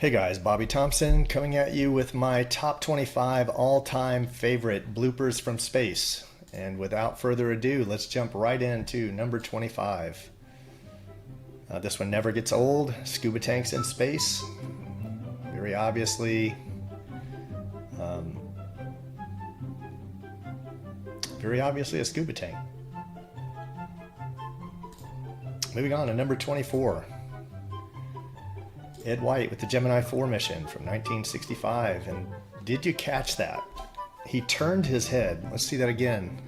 Hey guys, Bobby Thompson coming at you with my top 25 all-time favorite bloopers from space. And without further ado, let's jump right into number 25. This one never gets old. Scuba tanks in space. Very obviously, a scuba tank. Moving on to number 24. Ed White with the Gemini 4 mission from 1965. And did you catch that? He turned his head. Let's see that again.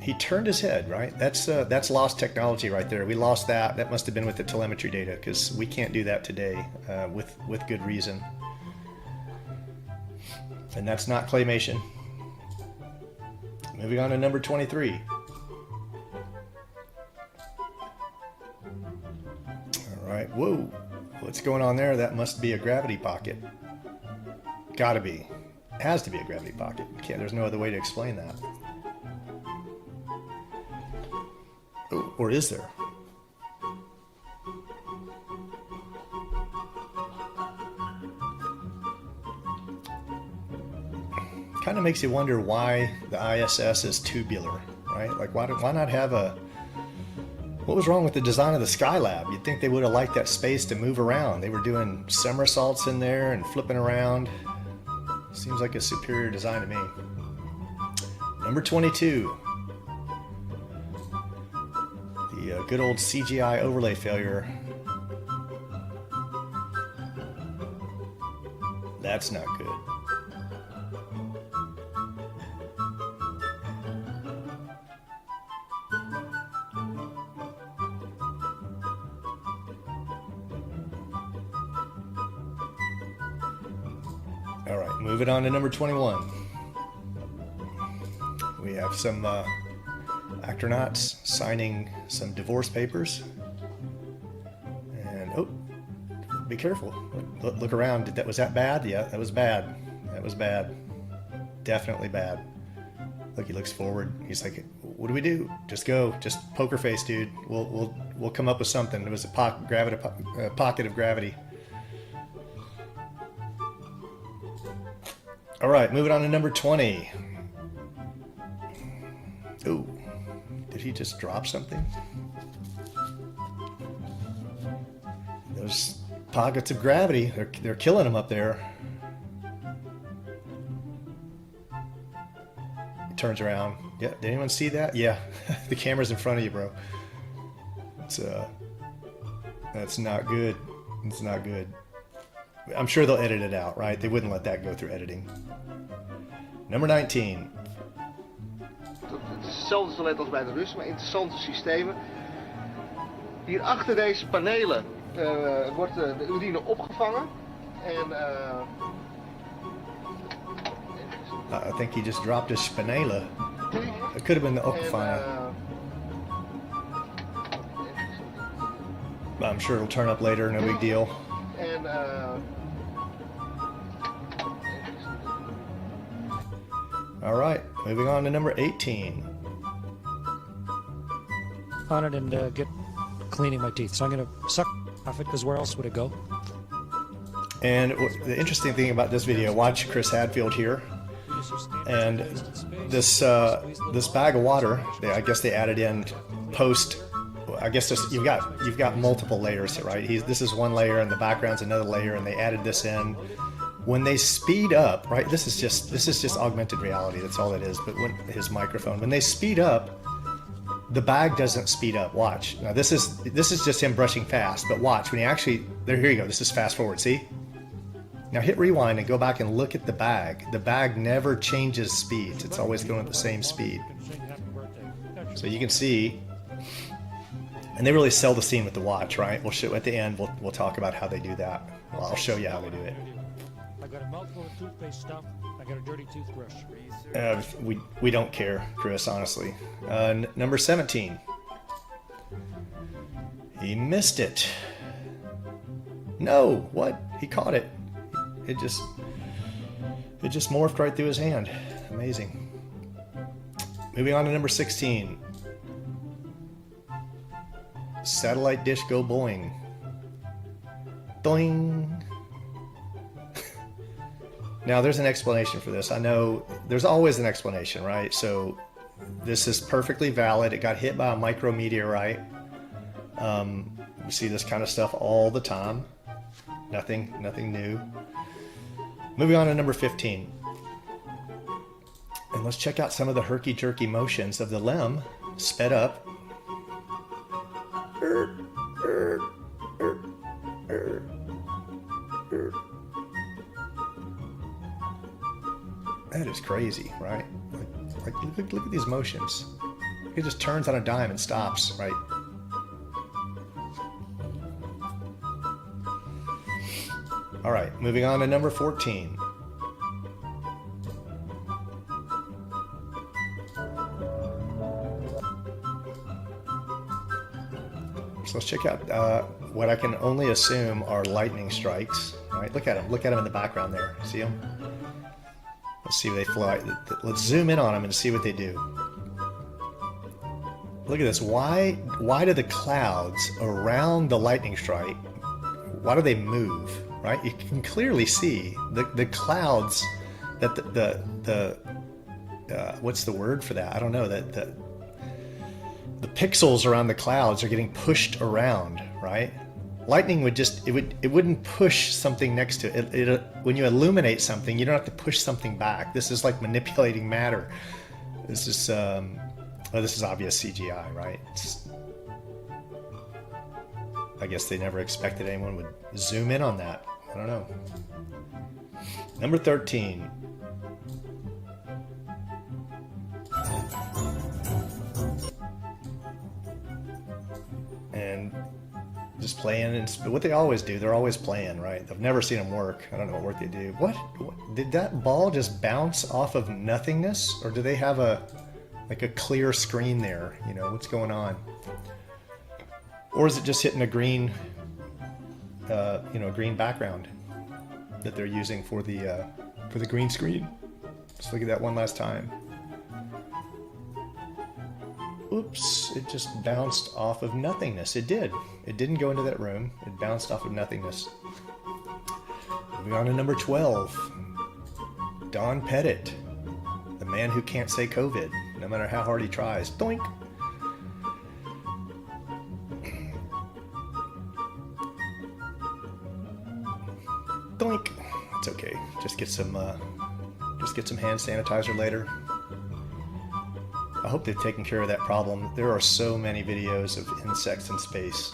He turned his head, right? That's lost technology right there. We lost that. That must have been with the telemetry data, because we can't do that today with good reason. And that's not claymation. Moving on to number 23. All right, whoa, what's going on there? That must be a gravity pocket. Gotta be. Has to be a gravity pocket. There's no other way to explain that. Oh, or is there? Kind of makes you wonder why the ISS is tubular, right? Like, why not have a... What was wrong with the design of the Skylab? You'd think they would have liked that space to move around. They were doing somersaults in there and flipping around. Seems like a superior design to me. Number 22. The good old CGI overlay failure. That's not good. All right, moving on to number 21. We have some astronauts signing some divorce papers. And, oh, be careful. Look around. Was that bad? Yeah, that was bad. That was bad. Definitely bad. Look, he looks forward. He's like, what do we do? Just go. Just poker face, dude. We'll come up with something. It was a pocket of gravity. All right, moving on to number 20. Ooh, did he just drop something? Those pockets of gravity, they're killing him up there. He turns around. Yeah, did anyone see that? Yeah, the camera's in front of you, bro. That's not good. It's not good. I'm sure they'll edit it out, right? They wouldn't let that go through editing. Number 19. Het is hetzelfde toilet als bij de Russen, maar interessante systemen. Hier achter deze panelen wordt de urine opgevangen. En, I think he just dropped his spanela. It could have been the opgevangen. I'm sure it'll turn up later, no big deal. En, all right, moving on to number 18. On it and get cleaning my teeth. So I'm going to suck off it, because where else would it go? And the interesting thing about this video, watch Chris Hadfield here. And this bag of water, I guess they added in post. I guess you've got multiple layers, right? This is one layer, and the background's another layer, and they added this in. When they speed up, right? This is just augmented reality. That's all it is. But his microphone, when they speed up, the bag doesn't speed up. Watch. Now this is just him brushing fast. But watch when he actually there. Here you go. This is fast forward. See? Now hit rewind and go back and look at the bag. The bag never changes speeds. It's always going at the same speed. So you can see. And they really sell the scene with the watch, right? We'll show at the end. We'll talk about how they do that. Well, I'll show you how they do it. I got a mouthful of toothpaste stuff. I got a dirty toothbrush. We don't care, Chris, honestly. Number 17. He missed it. No, what? He caught it. It just morphed right through his hand. Amazing. Moving on to number 16. Satellite dish go boing. Doing. Now there's an explanation for this. I know there's always an explanation, right? So this is perfectly valid. It got hit by a micrometeorite. We see this kind of stuff all the time. Nothing new. Moving on to number 15. And let's check out some of the herky-jerky motions of the limb sped up. That is crazy, right? Like look at these motions. It just turns on a dime and stops, right? All right, moving on to number 14. So let's check out what I can only assume are lightning strikes. All right, look at them. Look at them in the background there. See them? Let's see if they fly. Let's zoom in on them and see what they do. Look at this. Why do the clouds around the lightning strike, why do they move? Right? You can clearly see the clouds that the what's the word for that? I don't know. That the pixels around the clouds are getting pushed around, right? Lightning would just it wouldn't push something next to it. When you illuminate something, you don't have to push something back. This is like manipulating matter. This is this is obvious CGI, right? I guess they never expected anyone would zoom in on that. I don't know. Number 13. And just playing, and what they always do, they're always playing, right? I've never seen them work. I don't know what work they do. What did that ball just bounce off of nothingness, or do they have a clear screen there? You know, what's going on? Or is it just hitting a green, green background that they're using for the green screen? Let's look at that one last time. Oops, it just bounced off of nothingness. It did. It didn't go into that room. It bounced off of nothingness. Moving on to number 12. Don Pettit, the man who can't say COVID, no matter how hard he tries. Doink! Doink! It's okay. Just get some hand sanitizer later. I hope they've taken care of that problem. There are so many videos of insects in space.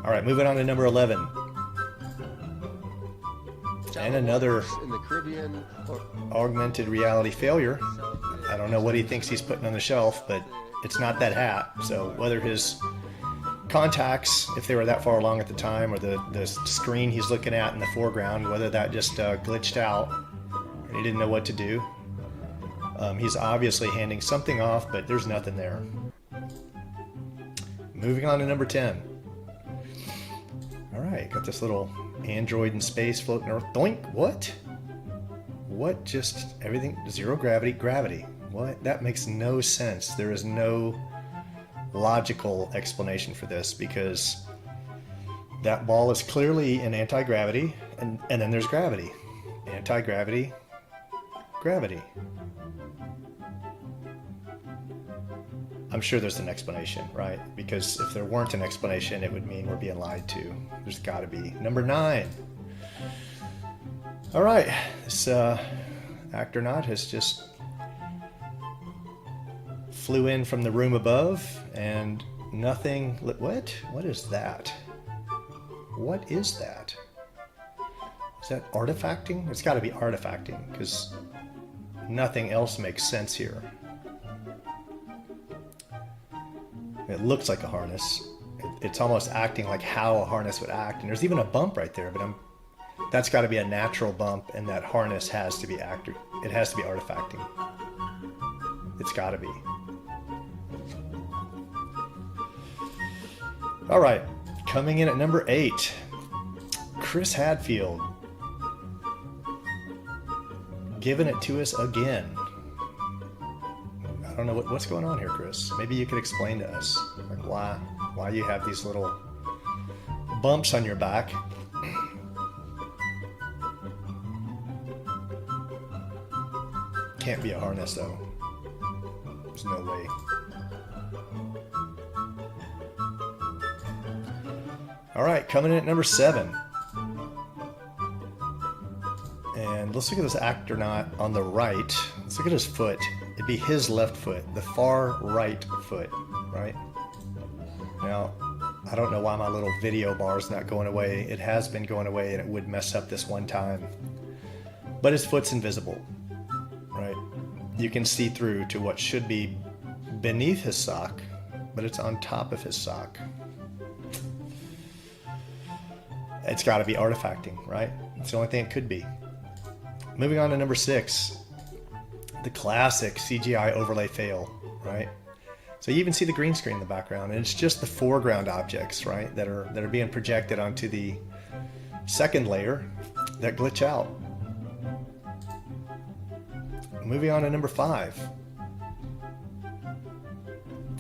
All right, moving on to number 11. And another in the Caribbean augmented reality failure. I don't know what he thinks he's putting on the shelf, but it's not that hat. So whether his contacts, if they were that far along at the time, or the screen he's looking at in the foreground, whether that just glitched out and he didn't know what to do. He's obviously handing something off, but there's nothing there. Moving on to number 10. All right, got this little android in space floating around. Doink! What? What just, everything, zero gravity, gravity. What? That makes no sense. There is no logical explanation for this, because that ball is clearly in anti-gravity, and then there's gravity. Anti-gravity, gravity. I'm sure there's an explanation, right? Because if there weren't an explanation, it would mean we're being lied to. There's got to be. Number 9. All right, this actornaut has just flew in from the room above, and nothing. What? What is that? What is that? Is that artifacting? It's got to be artifacting, because nothing else makes sense here. It looks like a harness. It's almost acting like how a harness would act, and there's even a bump right there. But that's got to be a natural bump, and that harness has to be It has to be artifacting. It's got to be. All right, coming in at number 8, Chris Hadfield, giving it to us again. don't know what's going on here, Chris. Maybe you could explain to us, like why you have these little bumps on your back. Can't be a harness though. There's no way. All right, coming in at number 7. And let's look at this actornaut on the right. Let's look at his foot. It'd be his left foot, the far right foot, right? Now, I don't know why my little video bar is not going away. It has been going away and it would mess up this one time. But his foot's invisible, right? You can see through to what should be beneath his sock, but it's on top of his sock. It's got to be artifacting, right? It's the only thing it could be. Moving on to number 6, the classic CGI overlay fail, right? So you even see the green screen in the background, and it's just the foreground objects, right, that are being projected onto the second layer that glitch out. Moving on to number 5.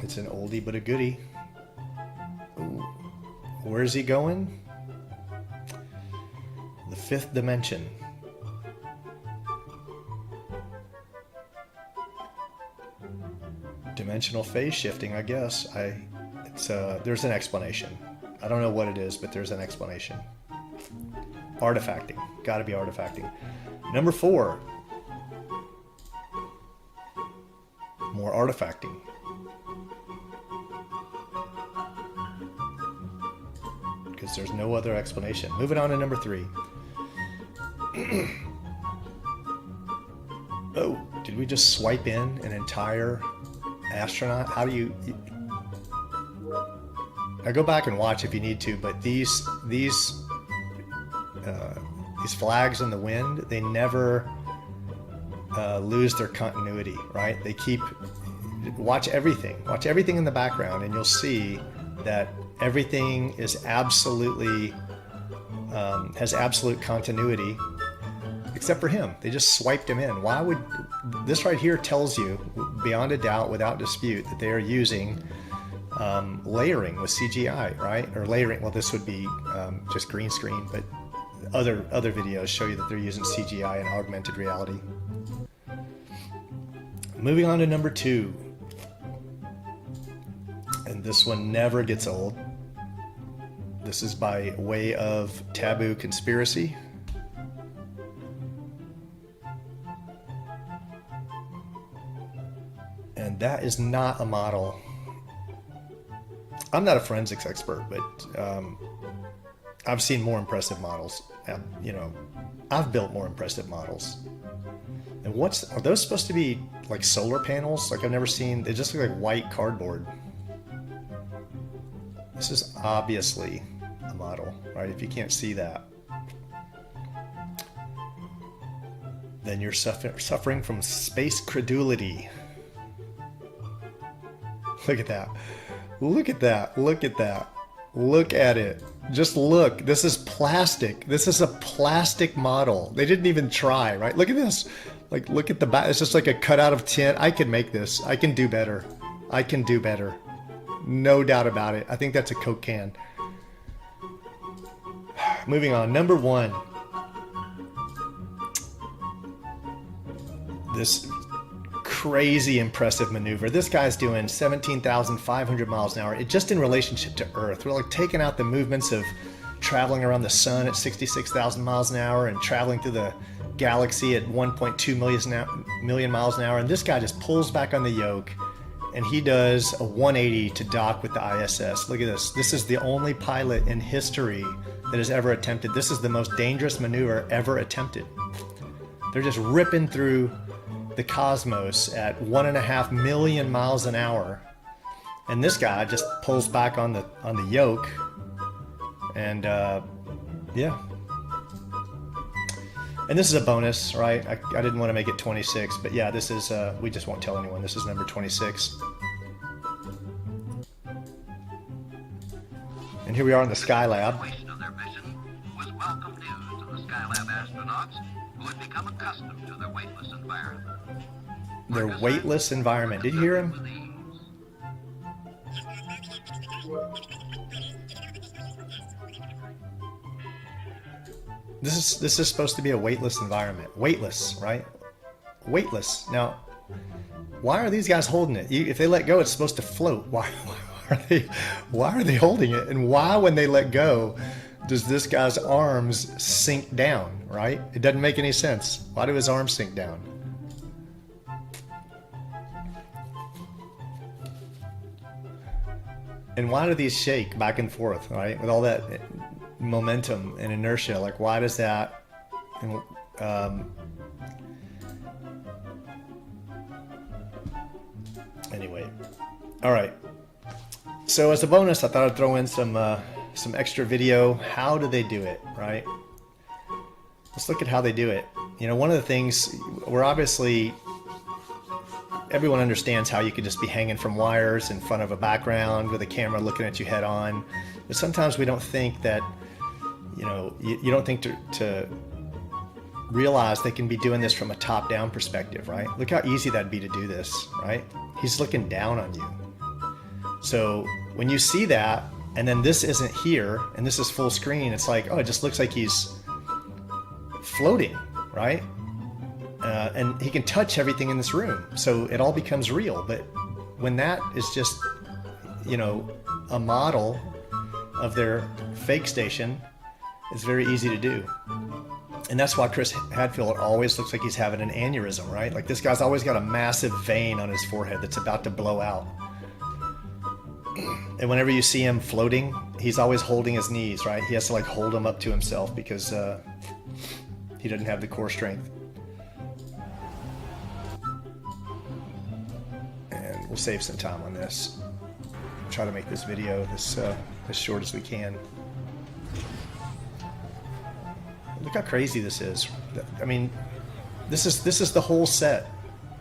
It's an oldie but a goodie. Ooh. Where's he going? The 5th dimension. Dimensional phase shifting, I guess. There's an explanation. I don't know what it is, but there's an explanation. Artifacting. Gotta be artifacting. Number 4. More artifacting. Because there's no other explanation. Moving on to number 3. Oh, did we just swipe in an entire astronaut? How do you... Now go back and watch if you need to, but these flags in the wind, they never lose their continuity, right? They keep... Watch everything in the background, and you'll see that everything is absolutely has absolute continuity, except for him. They just swiped him in. Why would this right here tells you beyond a doubt, without dispute, that they are using layering with CGI, right? Or layering. Well, this would be just green screen, but other videos show you that they're using CGI and augmented reality. Moving on to number 2. And this one never gets old. This is by way of taboo conspiracy. And that is not a model. I'm not a forensics expert, but I've seen more impressive models. You know, I've built more impressive models. And are those supposed to be like solar panels? Like I've never seen, they just look like white cardboard. This is obviously a model, right? If you can't see that, then you're suffering from space credulity. Look at that. Look at that. Look at that. Look at it. Just look. This is plastic. This is a plastic model. They didn't even try, right? Look at this. Like, look at the back. It's just like a cutout of tin. I can make this. I can do better. I can do better. No doubt about it. I think that's a Coke can. Moving on. Number 1. This crazy impressive maneuver. This guy's doing 17,500 miles an hour. Just in relationship to Earth. We're like taking out the movements of traveling around the sun at 66,000 miles an hour and traveling through the galaxy at 1.2 million miles an hour. And this guy just pulls back on the yoke and he does a 180 to dock with the ISS. Look at this. This is the only pilot in history that has ever attempted. This is the most dangerous maneuver ever attempted. They're just ripping through the cosmos at 1.5 million miles an hour, and this guy just pulls back on the yoke, and yeah. And this is a bonus, right? I didn't want to make it 26, but yeah, this is we just won't tell anyone. This is number 26. And here we are in the Skylab. Their mission was welcome news to the Skylab astronauts who had become accustomed to their weightless environment. their weightless environment. Did you hear him? This is supposed to be a weightless environment. Weightless, right? Weightless. Now, why are these guys holding it? If they let go, it's supposed to float. Why are they holding it? And why, when they let go, does this guy's arms sink down, right? It doesn't make any sense. Why do his arms sink down? And why do these shake back and forth, right? With all that momentum and inertia, like why does that? Anyway, all right. So as a bonus, I thought I'd throw in some extra video. How do they do it, right? Let's look at how they do it. You know, one of the things, we're obviously, everyone understands how you could just be hanging from wires in front of a background with a camera looking at you head on. But sometimes we don't think that, you know, you don't think to realize they can be doing this from a top-down perspective, right? Look how easy that'd be to do this, right? He's looking down on you. So when you see that, and then this isn't here, and this is full screen, it's like, oh, it just looks like he's floating, right? And he can touch everything in this room, so it all becomes real. But when that is just, you know, a model of their fake station, it's very easy to do. And that's why Chris Hadfield always looks like he's having an aneurysm, right? Like this guy's always got a massive vein on his forehead that's about to blow out. And whenever you see him floating, he's always holding his knees, right? He has to like hold them up to himself because he doesn't have the core strength. And we'll save some time on this. Try to make this video as short as we can. Look how crazy this is. I mean, this is the whole set.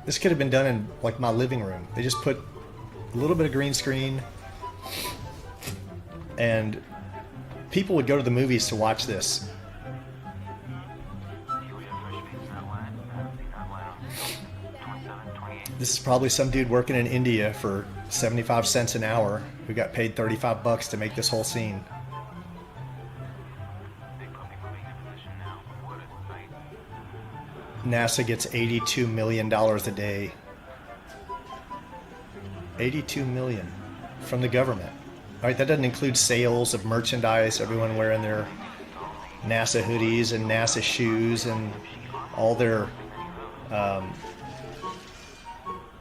This could have been done in like my living room. They just put a little bit of green screen, and people would go to the movies to watch this. This is probably some dude working in India for 75 cents an hour who got paid 35 bucks to make this whole scene. NASA gets $82 million a day. 82 million from the government. All right, that doesn't include sales of merchandise, everyone wearing their NASA hoodies and NASA shoes and all their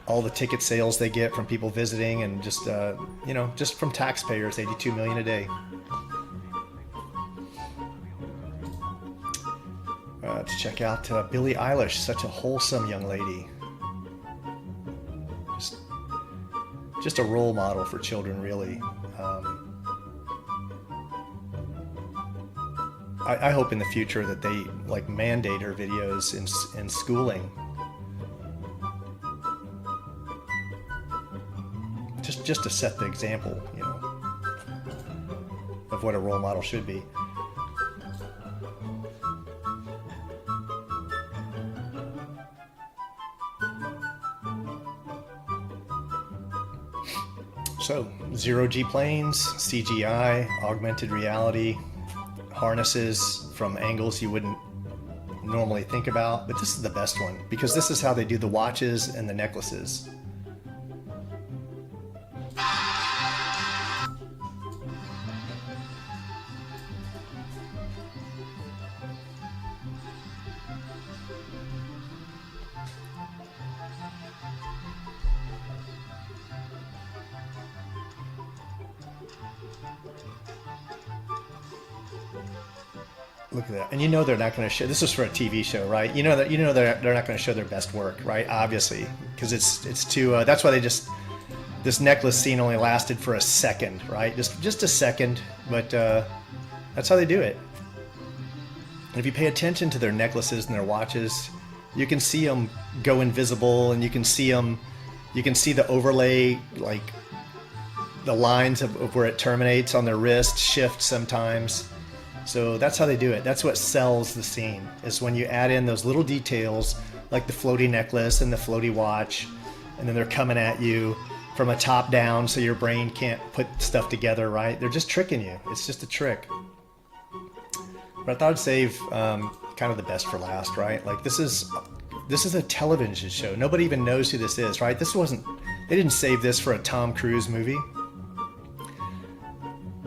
all the ticket sales they get from people visiting, and just you know, just from taxpayers, 82 million a day. To check out Billie Eilish, such a wholesome young lady. Just a role model for children, really. I hope in the future that they like mandate her videos in schooling. Just to set the example, you know, of what a role model should be. So, zero-G planes, CGI, augmented reality, harnesses from angles you wouldn't normally think about, but this is the best one because this is how they do the watches and the necklaces. Look at that. And you know they're not going to show, this is for a TV show, right? You know they're not going to show their best work, right? Obviously, because it's too, that's why this necklace scene only lasted for a second, right? Just a second, but that's how they do it. And if you pay attention to their necklaces and their watches, you can see them go invisible, and you can see the overlay, like the lines of where it terminates on their wrist shift sometimes. So that's how they do it. That's what sells the scene, is when you add in those little details like the floaty necklace and the floaty watch, and then they're coming at you from a top down so your brain can't put stuff together, right? They're just tricking you. It's just a trick. But I thought I'd save kind of the best for last, right? Like this is a television show. Nobody even knows who this is, right? They didn't save this for a Tom Cruise movie.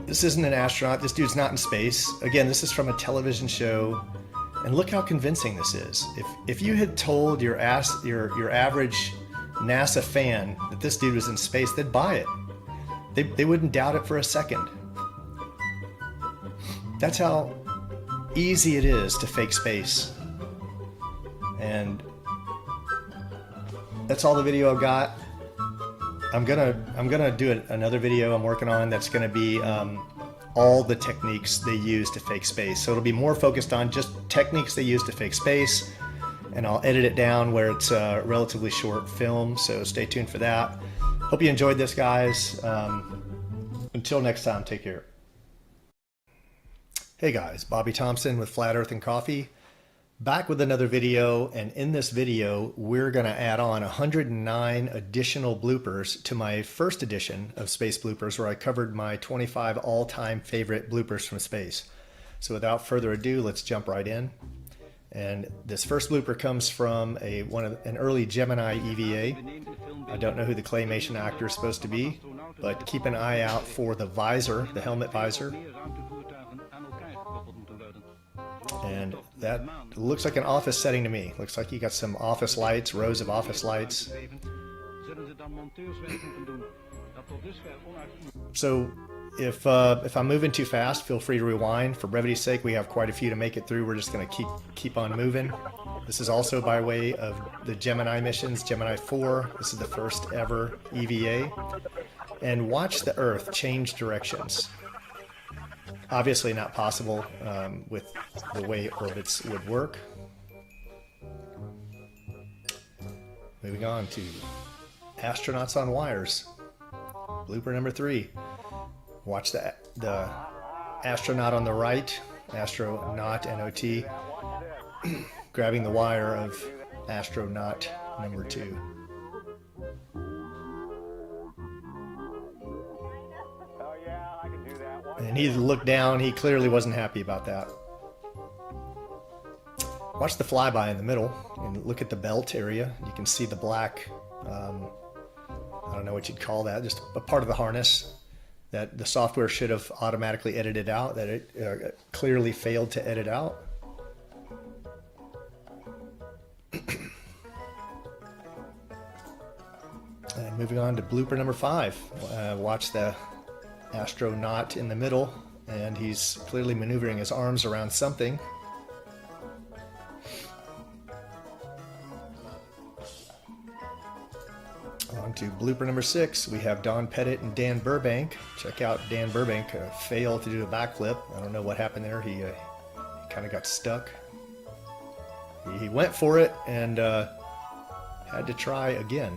This isn't an astronaut. This dude's not in space. Again, this is from a television show. And look how convincing this is. If you had told your average NASA fan that this dude was in space, they'd buy it. They wouldn't doubt it for a second. That's how easy it is to fake space. And that's all the video I've got. I'm gonna do another video I'm working on that's gonna be all the techniques they use to fake space. So it'll be more focused on just techniques they use to fake space, and I'll edit it down where it's a relatively short film, so stay tuned for that. Hope you enjoyed this, guys. Until next time, take care. Hey guys, Bobby Thompson with Flat Earth and Coffee, back with another video, and in this video we're going to add on 109 additional bloopers to my first edition of Space Bloopers, where I covered my 25 all-time favorite bloopers from space. So without further ado, let's jump right in. And this first blooper comes from an early Gemini EVA. I don't know who the claymation actor is supposed to be, but keep an eye out for the visor, the helmet visor. And that looks like an office setting to me. Looks like you got some office lights, rows of office lights. So if I'm moving too fast, feel free to rewind. For brevity's sake, we have quite a few to make it through. We're just going to keep on moving. This is also by way of the Gemini missions, Gemini 4. This is the first ever EVA. And watch the Earth change directions. Obviously not possible with the way orbits would work. Moving on to astronauts on wires. Blooper number 3. Watch the astronaut on the right, astronaut, N-O-T, grabbing the wire of astronaut number 2. And he looked down. He clearly wasn't happy about that. Watch the flyby in the middle and look at the belt area. You can see the black, I don't know what you'd call that, just a part of the harness that the software should have automatically edited out, that it clearly failed to edit out. And moving on to blooper number 5. Watch the astronaut in the middle, and he's clearly maneuvering his arms around something. On to blooper number 6. We have Don Pettit and Dan Burbank. Check out Dan Burbank fail to do a backflip. I don't know what happened there. He kind of got stuck. He went for it and had to try again.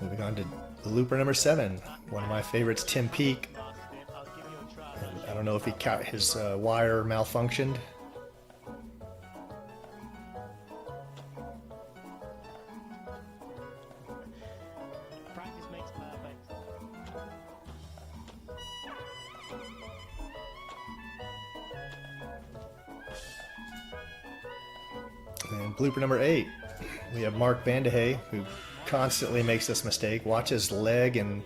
Moving on to blooper number 7, one of my favorites, Tim Peake. And I don't know if his wire malfunctioned. Practice makes perfect. And blooper number 8, we have Mark Vandehay, who constantly makes this mistake. Watch his leg and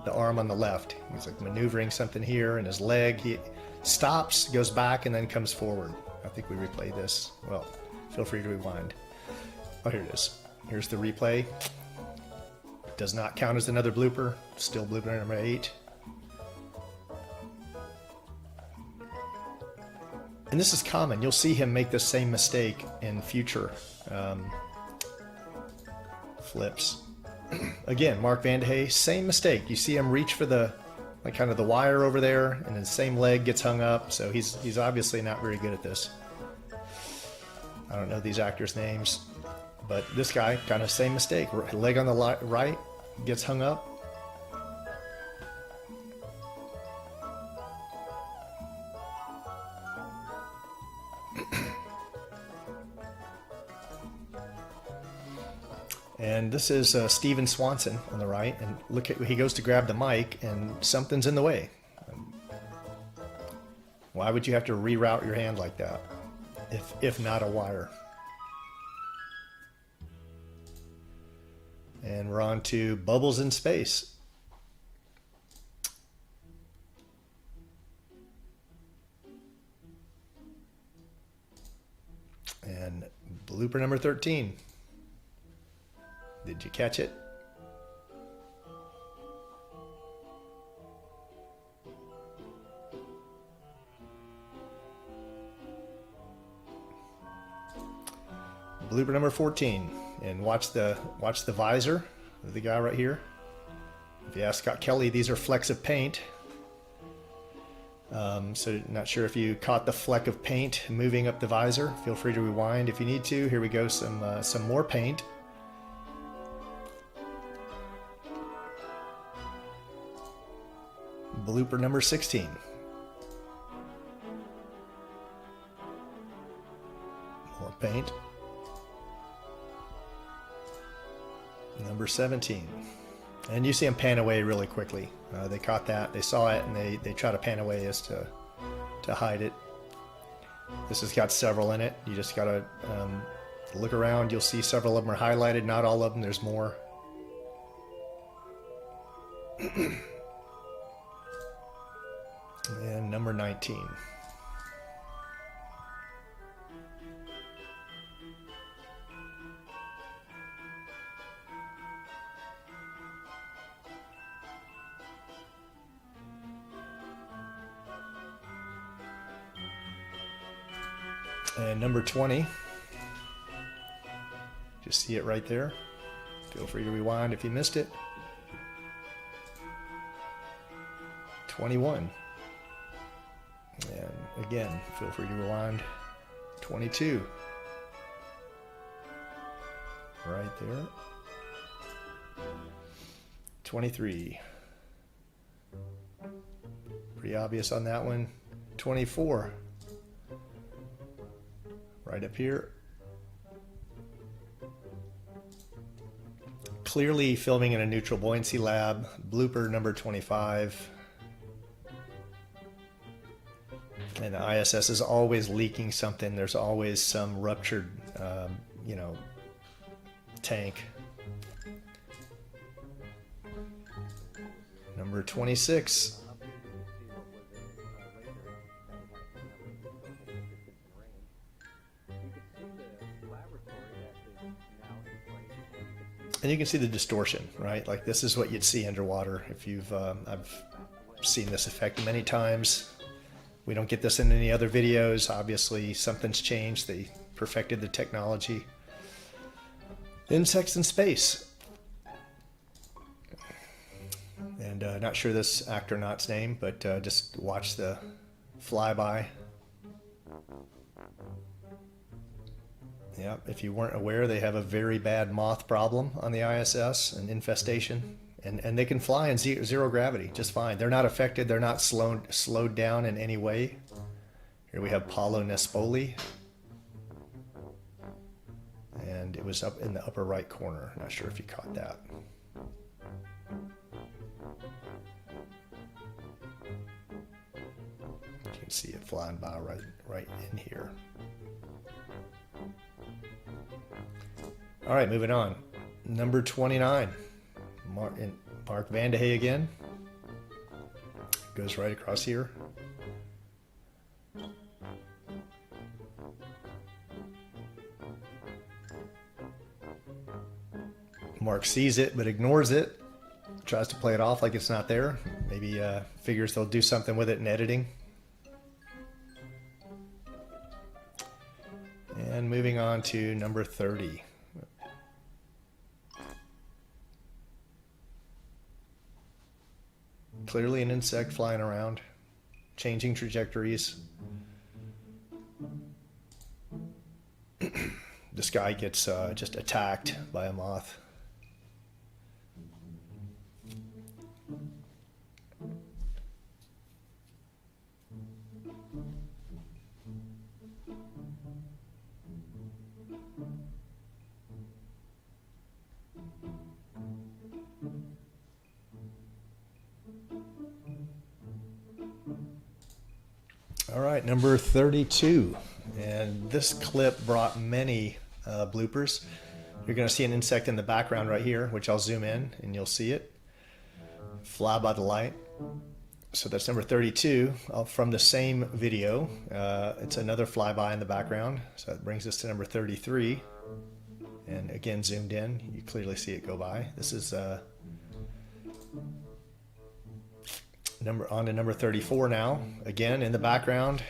the arm on the left. He's like maneuvering something here, and his leg, he stops, goes back, and then comes forward. I think we replayed this. Well, feel free to rewind. Oh, here it is. Here's the replay. Does not count as another blooper. Still blooper number 8. And this is common. You'll see him make the same mistake in future flips. Again, Mark Vandehay, same mistake. You see him reach for the kind of the wire over there, and his same leg gets hung up. So he's obviously not very good at this. I don't know these actors' names, but this guy kind of same mistake. Leg on the right gets hung up. And this is Steven Swanson on the right, and look at, he goes to grab the mic and something's in the way. Why would you have to reroute your hand like that if not a wire? And we're on to bubbles in space. And blooper number 13. Did you catch it? Blooper number 14. And watch the visor of the guy right here. If you ask Scott Kelly, these are flecks of paint. So not sure if you caught the fleck of paint moving up the visor. Feel free to rewind if you need to. Here we go, some more paint. Blooper number 16. More paint. Number 17. And you see them pan away really quickly. They caught that, they saw it, and they try to pan away as to hide it. This has got several in it. You just gotta look around. You'll see several of them are highlighted. Not all of them. There's more. And number 19. And number 20, just see it right there. Feel free to rewind if you missed it. 21. And again, feel free to rewind. 22. Right there. 23. Pretty obvious on that one. 24. Right up here. Clearly filming in a neutral buoyancy lab. Blooper number 25. And the ISS is always leaking something. There's always some ruptured, tank. Number 26. And you can see the distortion, right? Like this is what you'd see underwater. If you've, I've seen this effect many times. We don't get this in any other videos. Obviously, something's changed. They perfected the technology. Insects in space. And not sure this actornaut's name, but just watch the flyby. Yeah, if you weren't aware, they have a very bad moth problem on the ISS, an infestation. And they can fly in zero gravity just fine. They're not affected. They're not slowed down in any way. Here we have Paulo Nespoli. And it was up in the upper right corner. Not sure if you caught that. You can see it flying by right in here. All right, moving on. Number 29. Mark Vandehey again. Goes right across here. Mark sees it but ignores it. Tries to play it off like it's not there. Maybe figures they'll do something with it in editing. And moving on to number 30. Clearly an insect flying around, changing trajectories. This guy gets just attacked by a moth. right, number 32. And this clip brought many bloopers. You're going to see an insect in the background right here, which I'll zoom in and you'll see it. Fly by the light. So that's number 32 from the same video. It's another flyby in the background. So that brings us to number 33. And again, zoomed in, you clearly see it go by. This is on to number 34 now. Again, in the background,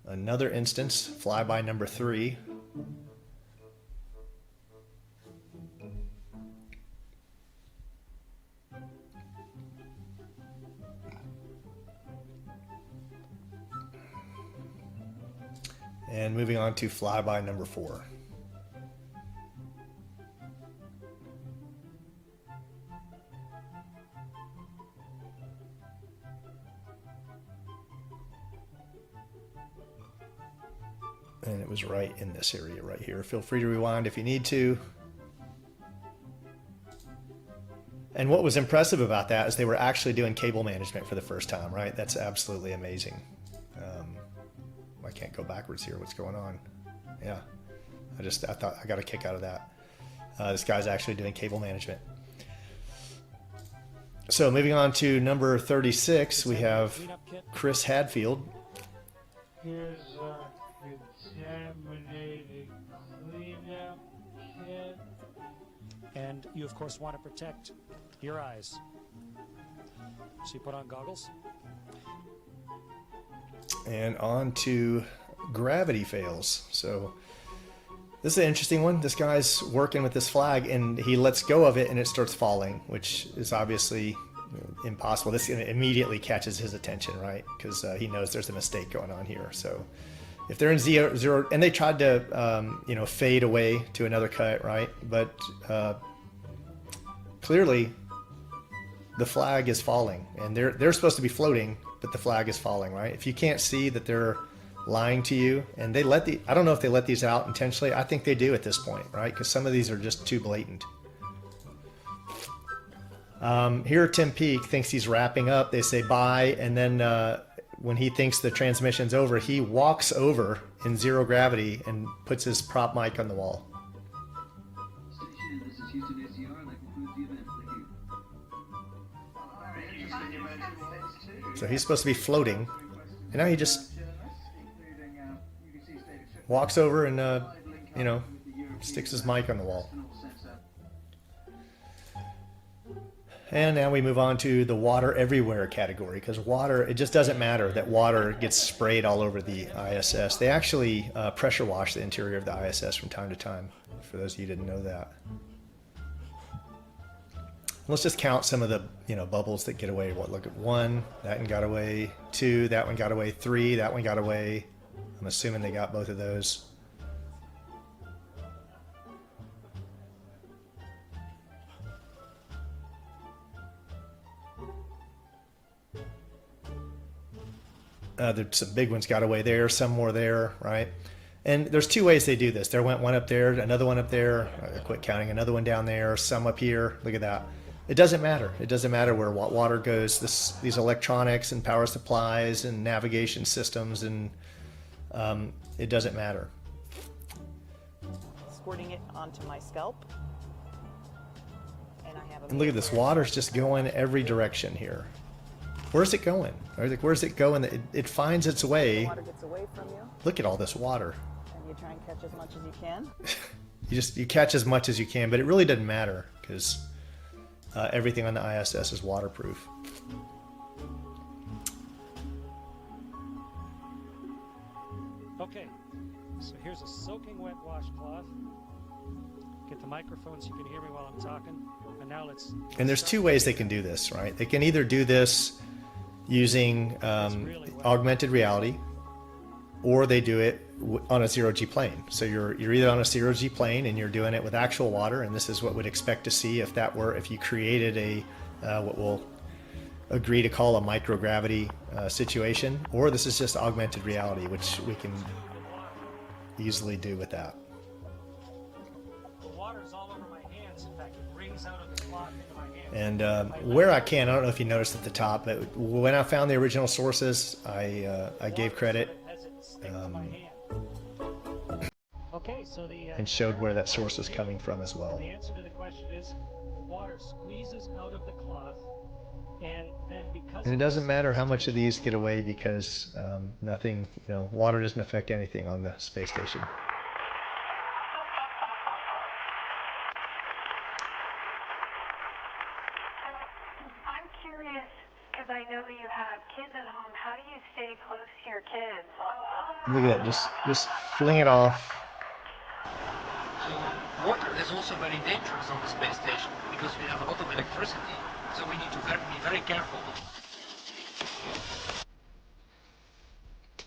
another instance, flyby number 3. And moving on to flyby number 4. And it was right in this area right here. Feel free to rewind if you need to. And what was impressive about that is they were actually doing cable management for the first time, right? That's absolutely amazing. I can't go backwards here. What's going on? Yeah, I thought I got a kick out of that. This guy's actually doing cable management. So moving on to number 36, we have Chris Hadfield. Here's our contaminated cleanup kit. And you, of course, want to protect your eyes. So you put on goggles. And on to gravity fails. So this is an interesting one. This guy's working with this flag and he lets go of it and it starts falling, which is obviously impossible. This immediately catches his attention, right? Because he knows there's a mistake going on here. So if they're in zero, and they tried to, fade away to another cut, right? But clearly the flag is falling and they're supposed to be floating, but the flag is falling, right? If you can't see that they're lying to you, and they I don't know if they let these out intentionally. I think they do at this point, right? Because some of these are just too blatant. Here, Tim Peake thinks he's wrapping up. They say bye, and then when he thinks the transmission's over, he walks over in zero gravity and puts his prop mic on the wall. Station, this is Houston ACR. That concludes the event. Thank you. So he's supposed to be floating, and now he just walks over and, sticks his mic on the wall. And now we move on to the water everywhere category, because water, it just doesn't matter that water gets sprayed all over the ISS. They actually pressure wash the interior of the ISS from time to time, for those of you who didn't know that. Let's just count some of the bubbles that get away. Look at 1, that one got away. 2, that one got away. 3, that one got away. I'm assuming they got both of those. There's some big ones got away there, some more there, right? And there's 2 ways they do this. There went one up there, another one up there. I quit counting. Another one down there, some up here. Look at that. It doesn't matter. It doesn't matter where water goes. These electronics and power supplies and navigation systems, and it doesn't matter. Squirting it onto my scalp. And look at this. Water's just going every direction here. Where's it going? Where's it going? It finds its way. Water gets away from you. Look at all this water. And you try and catch as much as you can. you catch as much as you can, but it really doesn't matter because everything on the ISS is waterproof. Okay, so here's a soaking wet washcloth. Get the microphone so you can hear me while I'm talking. And now let's. And there's 2 ways they can do this, right? They can either do this using augmented reality, or they do it on a zero-G plane. So you're either on a zero-G plane and you're doing it with actual water, and this is what we'd expect to see if you created a what we'll agree to call a microgravity situation, or this is just augmented reality, which we can easily do with that. The water's all over my hands. In fact, it brings And where I can, I don't know if you noticed at the top, but when I found the original sources, I gave credit Okay, so and showed where that source was coming from as well. the answer to the question is water squeezes out of the cloth, and then because And it doesn't matter how much of these get away because nothing, water doesn't affect anything on the space station. I'm curious, because I know you have kids at home. How do you stay close to your kids? Look at that, just fling it off. Water is also very dangerous on the space station because we have a lot of electricity, so we need to be very careful.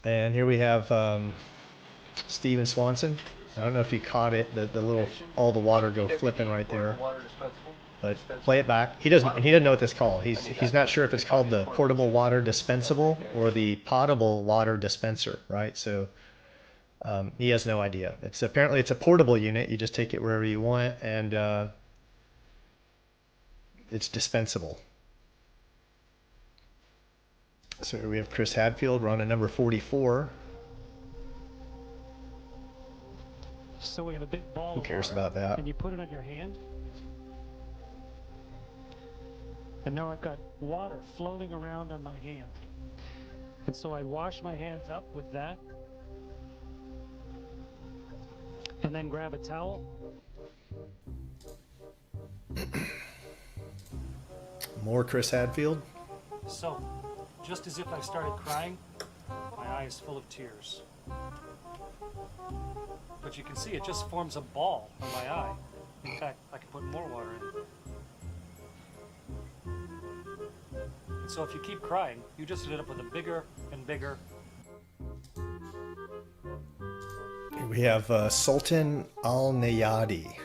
And here we have Steven Swanson. I don't know if you caught it, the little, all the water go flipping right there. But play it back. He doesn't know what this called. He's not sure if it's called the portable water dispensable or the potable water dispenser, right? So he has no idea. Apparently it's a portable unit. You just take it wherever you want, and it's dispensable. So here we have Chris Hadfield. We're on to number 44. So we have a big ball. Who of cares water, about that? And you put it on your hand. And now I've got water floating around on my hand. And so I wash my hands up with that. And then grab a towel. More Chris Hadfield. So, just as if I started crying, my eye is full of tears. But you can see it just forms a ball on my eye. In fact, I can put more water in. And so if you keep crying, you just end up with a bigger and bigger. Here we have Sultan Al Nayadi.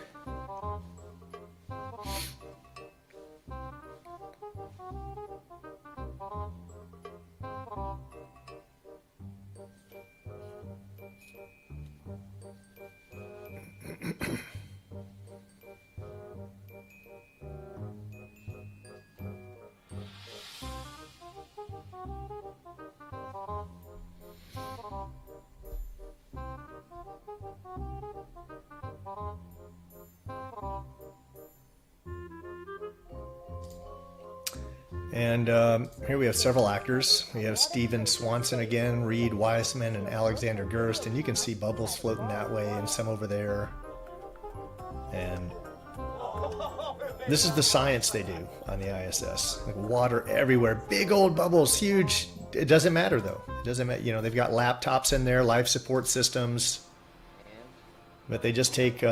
And here we have several actors. We have Steven Swanson again, Reed Wiseman, and Alexander Gerst. And you can see bubbles floating that way and some over there. And this is the science they do on the ISS. Like water everywhere, big old bubbles, huge. It doesn't matter though. It doesn't matter. You know, they've got laptops in there, life support systems. But they just take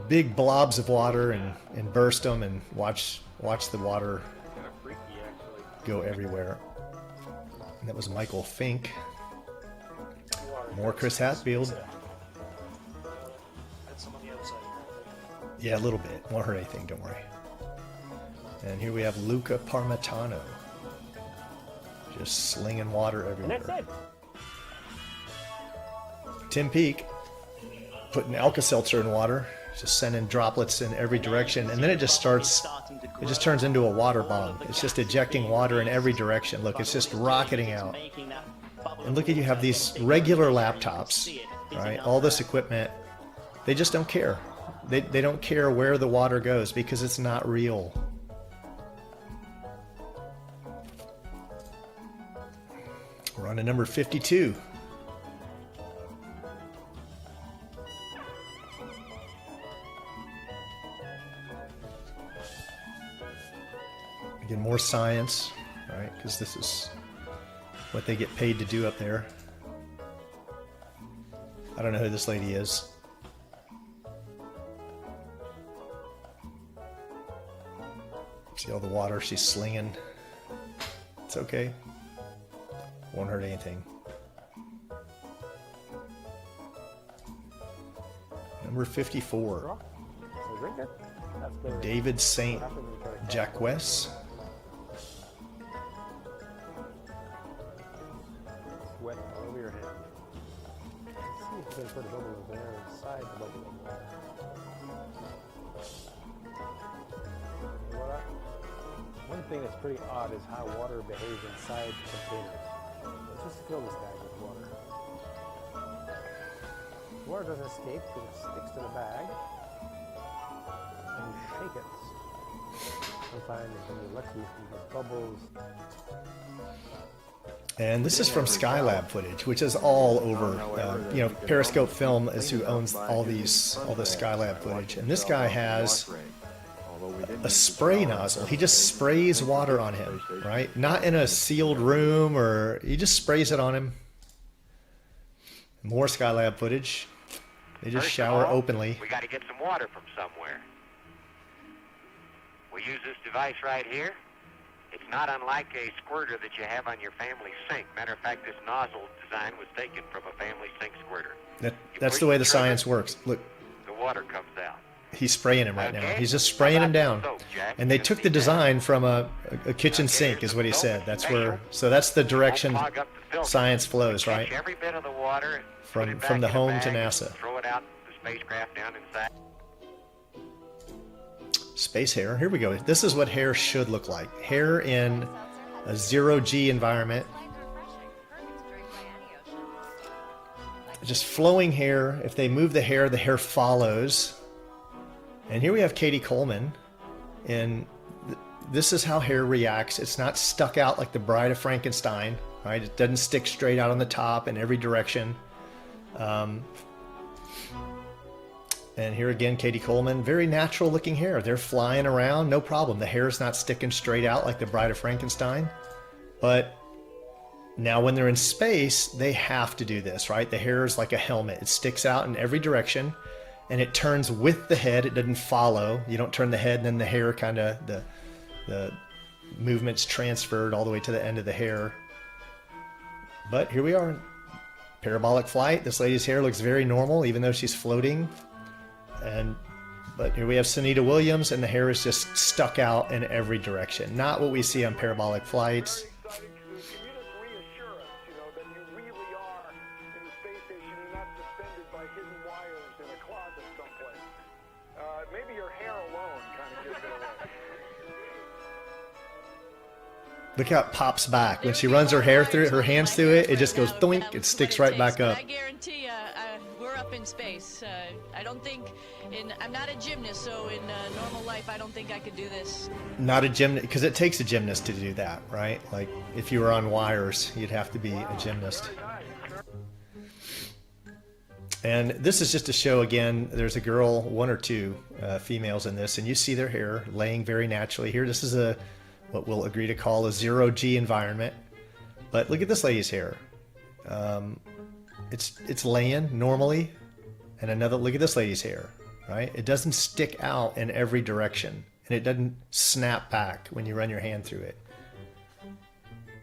big blobs of water and burst them and watch the water go everywhere. And that was Michael Fink. More Chris Hadfield. Yeah, a little bit. Won't hurt anything, don't worry. And here we have Luca Parmitano. Just slinging water everywhere. And that's it. Tim Peake putting Alka-Seltzer in water, just sending droplets in every direction, and then it just turns into a water bomb. It's just ejecting water in every direction. Look, it's just rocketing out. And look at, you have these regular laptops, right? All this equipment, they just don't care. They don't care where the water goes because it's not real. We're on to number 52. Again, more science, right? Because this is what they get paid to do up there. I don't know who this lady is. See all the water she's slinging. It's okay. Won't hurt anything. Number 54. David St. Jacques. Wet all over your hand. See if you can put a bubble over there inside the bubble. thing that's pretty odd is how water behaves inside containers. Let's just fill this bag with water. Water doesn't escape because it sticks to the bag. And you shake it. Sometimes when you're lucky, you get bubbles. And this is from Skylab footage, which is all over. You know, Periscope Film is who owns all the Skylab footage. And this guy has a spray nozzle. He just sprays water on him, right? Not in a sealed room, or he just sprays it on him. More Skylab footage. They just shower openly. We got to get some water from somewhere. We use this device right here. It's not unlike a squirter that you have on your family sink. Matter of fact, this nozzle design was taken from a family sink squirter. That's the way the science works. Look. The water comes out. He's spraying him right now. He's just spraying him down. And they took the design from a kitchen sink, is what he said. That's where. So that's the direction science flows, right? Every bit of the water From the home to NASA. Throw it out the spacecraft down inside. Space hair. Here we go. This is what hair should look like. Hair in a zero-G environment. Just flowing hair. If they move the hair follows. And here we have Katie Coleman. And this is how hair reacts. It's not stuck out like the Bride of Frankenstein. Right? It doesn't stick straight out on the top in every direction. And here again, Katie Coleman, very natural looking hair. They're flying around, no problem. The hair is not sticking straight out like the Bride of Frankenstein. But now when they're in space, they have to do this, right? The hair is like a helmet. It sticks out in every direction and it turns with the head. It doesn't follow. You don't turn the head and then the hair kind of, the movement's transferred all the way to the end of the hair. But here we are, parabolic flight. This lady's hair looks very normal, even though she's floating. But here we have Sunita Williams, and the hair is just stuck out in every direction. Not what we see on parabolic flights. Look how it pops back. When she runs her hair through it, her hands through it, it just goes doink, it sticks right back up. I guarantee you, we're up in space. I don't think, I'm not a gymnast, so in normal life, I don't think I could do this. Not a gymnast, because it takes a gymnast to do that, right? Like, if you were on wires, you'd have to be a gymnast. And this is just to show, again, there's a girl, one or two females in this, and you see their hair laying very naturally here. This is what we'll agree to call a zero-G environment. But look at this lady's hair. It's laying normally. And another, look at this lady's hair, right? It doesn't stick out in every direction. And it doesn't snap back when you run your hand through it.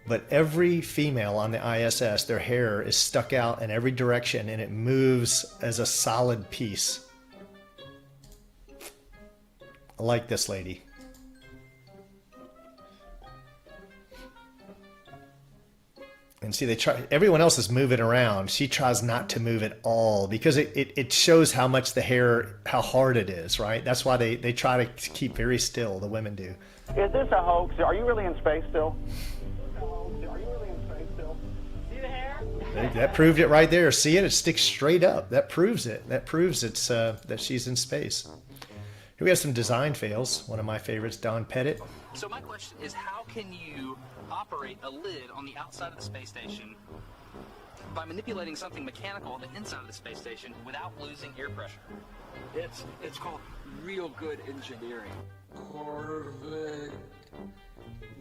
But every female on the ISS, their hair is stuck out in every direction and it moves as a solid piece. I like this lady. And see, everyone else is moving around. She tries not to move at all because it shows how much the hair, how hard it is, right? That's why they try to keep very still, the women do. Is this a hoax? Are you really in space still? See the hair? That proved it right there. See it? It sticks straight up. That proves it. That proves it's that she's in space. Here we have some design fails. One of my favorites, Don Pettit. So my question is, how can you operate a lid on the outside of the space station by manipulating something mechanical on the inside of the space station without losing air pressure? It's called real good engineering. Corvette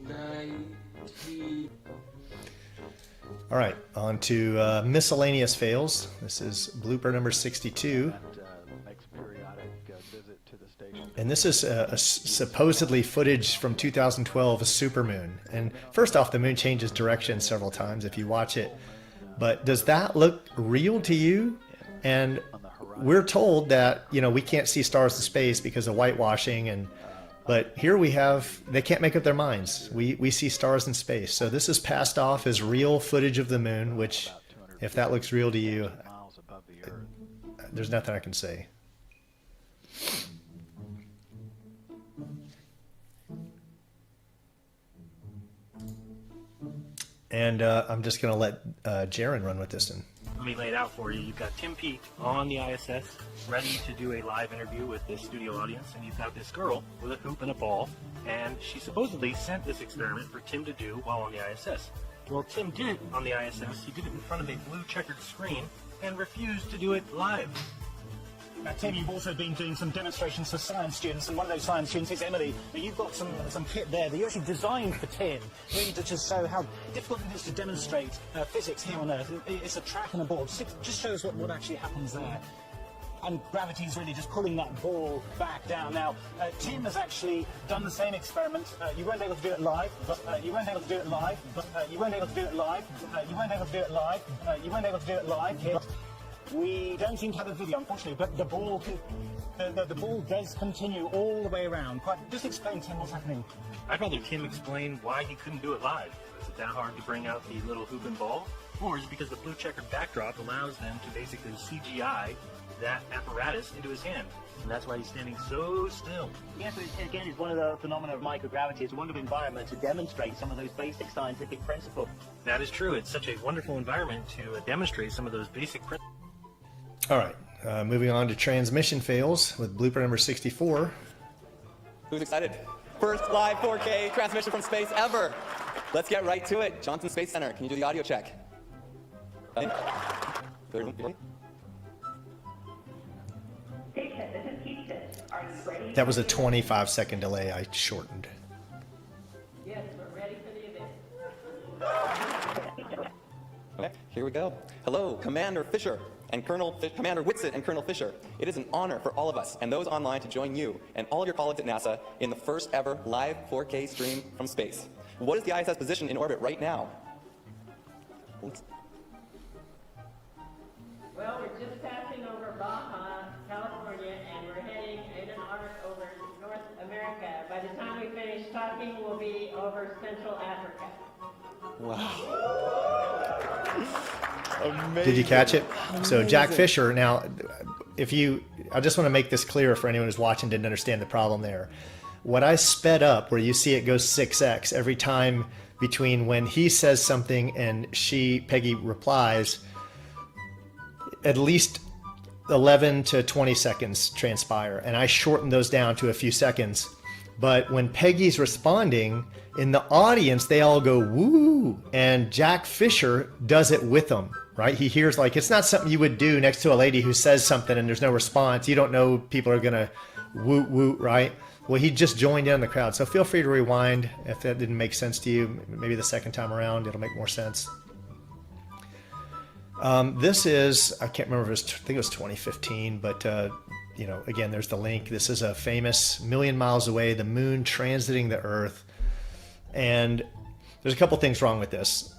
90. All right, on to miscellaneous fails. This is blooper number 62. And this is a supposedly footage from 2012, a supermoon. And first off, the moon changes direction several times if you watch it. But does that look real to you? And we're told that, you know, we can't see stars in space because of whitewashing. But here we have, they can't make up their minds. We see stars in space. So this is passed off as real footage of the moon, which, if that looks real to you, there's nothing I can say. And I'm just going to let Jaron run with this one. Let me lay it out for you. You've got Tim Peake on the ISS, ready to do a live interview with this studio audience, and you've got this girl with a hoop and a ball, and she supposedly sent this experiment for Tim to do while on the ISS. Well, Tim did it on the ISS. He did it in front of a blue checkered screen and refused to do it live. Now, Tim, you've also been doing some demonstrations for science students, and one of those science students is Emily. But you've got some kit there that you actually designed for Tim, really to just show how difficult it is to demonstrate physics here on Earth. It's a track and a ball. Just show us what actually happens there. And gravity is really just pulling that ball back down. Now, Tim has actually done the same experiment. You weren't able to do it live, but you weren't able to do it live, but you weren't able to do it live, you weren't able to do it live, you weren't able to do it live here. We don't seem to have a video, unfortunately, but the ball does continue all the way around. Just explain, Tim, what's happening. I'd rather Tim explain why he couldn't do it live. Is it that hard to bring out the little hoop and ball? Or is it because the blue checkered backdrop allows them to basically CGI that apparatus into his hand? And that's why he's standing so still. Yes, again, it's one of the phenomena of microgravity. It's a wonderful environment to demonstrate some of those basic scientific principles. That is true. It's such a wonderful environment to demonstrate some of those basic principles. All right, moving on to transmission fails with blooper number 64. Who's excited? First live 4K transmission from space ever. Let's get right to it. Johnson Space Center, can you do the audio check? That was a 25-second delay I shortened. Yes, we're ready for the event. Okay, here we go. Hello, Commander Fisher and Commander Whitsitt and Colonel Fisher. It is an honor for all of us and those online to join you and all of your colleagues at NASA in the first ever live 4K stream from space. What is the ISS position in orbit right now? Well, we're just passing over Baja, California, and we're heading in an arc over North America. By the time we finish talking, we'll be over Central Africa. Wow. Amazing. Did you catch it? So Jack Fisher, now, I just want to make this clear for anyone who's watching, didn't understand the problem there. What I sped up, where you see it goes 6x every time between when he says something and Peggy replies, at least 11 to 20 seconds transpire. And I shortened those down to a few seconds. But when Peggy's responding, in the audience, they all go, woo, and Jack Fisher does it with them, right? He hears, like, it's not something you would do next to a lady who says something and there's no response. You don't know people are going to woot, woot, right? Well, he just joined in the crowd. So feel free to rewind if that didn't make sense to you. Maybe the second time around, it'll make more sense. This is, I can't remember if it was, I think it was 2015, but again, there's the link. This is a famous million miles away, the moon transiting the Earth. And there's a couple things wrong with this.